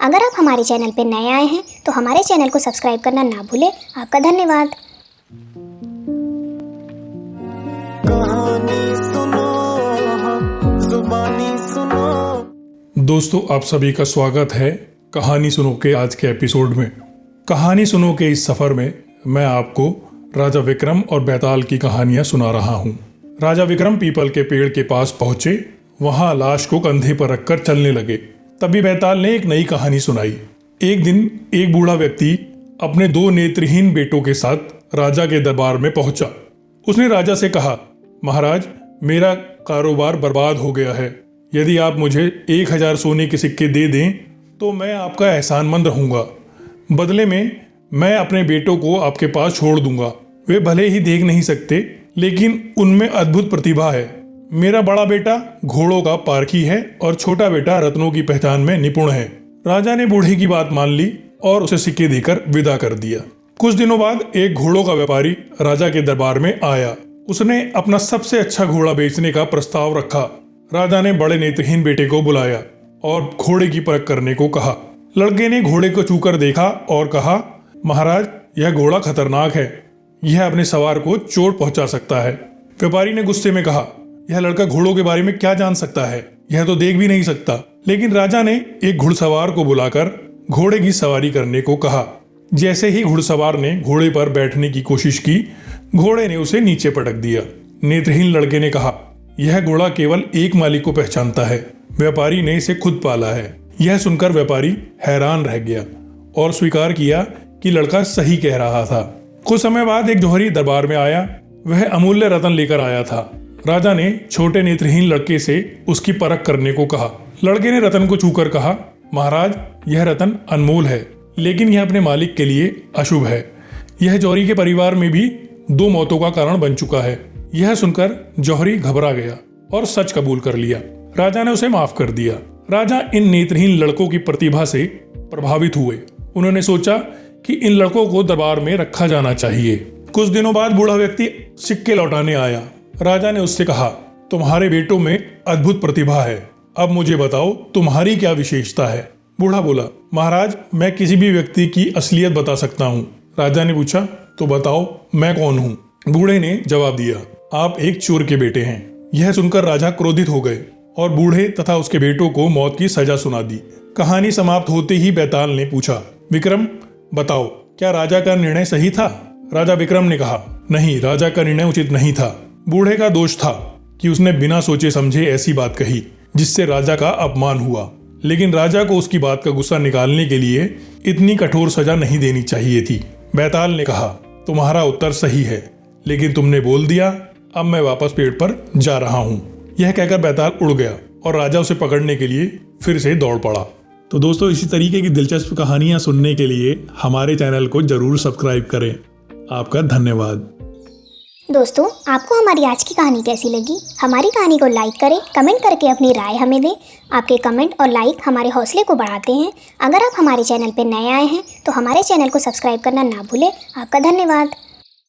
अगर आप हमारे चैनल पर नए आए हैं तो हमारे चैनल को सब्सक्राइब करना ना भूलें। आपका धन्यवाद। कहानी सुनो, जुबानी सुनो। दोस्तों, आप सभी का स्वागत है कहानी सुनो के आज के एपिसोड में। कहानी सुनो के इस सफ़र में मैं आपको राजा विक्रम और बैताल की कहानियां सुना रहा हूं। राजा विक्रम पीपल के पेड़ के पास पहुंचे, वहां लाश को कंधे पर रखकर चलने लगे। तभी बैताल ने एक नई कहानी सुनाई। एक दिन एक बूढ़ा व्यक्ति अपने 2 नेत्रहीन बेटों के साथ राजा के दरबार में पहुंचा। उसने राजा से कहा, महाराज, मेरा कारोबार बर्बाद हो गया है। यदि आप मुझे 1000 सोने के सिक्के दे दें तो मैं आपका एहसानमंद रहूंगा। बदले में मैं अपने बेटों को आपके पास छोड़ दूंगा। वे भले ही देख नहीं सकते, लेकिन उनमें अद्भुत प्रतिभा है। मेरा बड़ा बेटा घोड़ों का पारखी है और छोटा बेटा रत्नों की पहचान में निपुण है। राजा ने बूढ़े की बात मान ली और उसे सिक्के देकर विदा कर दिया। कुछ दिनों बाद एक घोड़ों का व्यापारी राजा के दरबार में आया। उसने अपना सबसे अच्छा घोड़ा बेचने का प्रस्ताव रखा। राजा ने बड़े नेत्रहीन बेटे को बुलाया और घोड़े की परख करने को कहा। लड़के ने घोड़े को छूकर देखा और कहा, महाराज, यह घोड़ा खतरनाक है। यह अपने सवार को चोट पहुंचा सकता है। व्यापारी ने गुस्से में कहा, यह लड़का घोड़ों के बारे में क्या जान सकता है? यह तो देख भी नहीं सकता। लेकिन राजा ने एक घुड़सवार को बुलाकर घोड़े की सवारी करने को कहा। जैसे ही घुड़सवार ने घोड़े पर बैठने की कोशिश की, घोड़े ने उसे नीचे पटक दिया। नेत्रहीन लड़के ने कहा, यह घोड़ा केवल एक मालिक को पहचानता है। व्यापारी ने इसे खुद पाला है। यह सुनकर व्यापारी हैरान रह गया और स्वीकार किया कि लड़का सही कह रहा था। कुछ समय बाद एक जौहरी दरबार में आया। वह अमूल्य रत्न लेकर आया था। राजा ने छोटे नेत्रहीन लड़के से उसकी परख करने को कहा। लड़के ने रत्न को छूकर कहा, महाराज, यह रत्न अनमोल है, लेकिन यह अपने मालिक के लिए अशुभ है। यह जौहरी के परिवार में भी 2 मौतों का कारण बन चुका है। यह सुनकर जौहरी घबरा गया और सच कबूल कर लिया। राजा ने उसे माफ कर दिया। राजा इन नेत्रहीन लड़कों की प्रतिभा से प्रभावित हुए। उन्होंने सोचा कि इन लड़कों को दरबार में रखा जाना चाहिए। कुछ दिनों बाद बूढ़ा व्यक्ति सिक्के लौटाने आया। राजा ने उससे कहा, तुम्हारे बेटों में अद्भुत प्रतिभा है। अब मुझे बताओ, तुम्हारी क्या विशेषता है? बूढ़ा बोला, महाराज, मैं किसी भी व्यक्ति की असलियत बता सकता हूँ। राजा ने पूछा, तो बताओ, मैं कौन हूँ? बूढ़े ने जवाब दिया, आप एक चोर के बेटे हैं। यह सुनकर राजा क्रोधित हो गए और बूढ़े तथा उसके बेटों को मौत की सजा सुना दी। कहानी समाप्त होते ही बैताल ने पूछा, विक्रम, बताओ, क्या राजा का निर्णय सही था? राजा विक्रम ने कहा, नहीं, राजा का निर्णय उचित नहीं था। बूढ़े का दोष था कि उसने बिना सोचे समझे ऐसी बात कही जिससे राजा का अपमान हुआ। लेकिन राजा को उसकी बात का गुस्सा निकालने के लिए इतनी कठोर सजा नहीं देनी चाहिए थी। बैताल ने कहा, तुम्हारा उत्तर सही है, लेकिन तुमने बोल दिया। अब मैं वापस पेड़ पर जा रहा हूँ। यह कहकर बैताल उड़ गया और राजा उसे पकड़ने के लिए फिर से दौड़ पड़ा। तो दोस्तों, इसी तरीके की दिलचस्प कहानियां सुनने के लिए हमारे चैनल को जरूर सब्सक्राइब करें। आपका धन्यवाद। दोस्तों, आपको हमारी आज की कहानी कैसी लगी? हमारी कहानी को लाइक करें, कमेंट करके अपनी राय हमें दें। आपके कमेंट और लाइक हमारे हौसले को बढ़ाते हैं। अगर आप हमारे चैनल पर नए आए हैं तो हमारे चैनल को सब्सक्राइब करना ना भूलें। आपका धन्यवाद।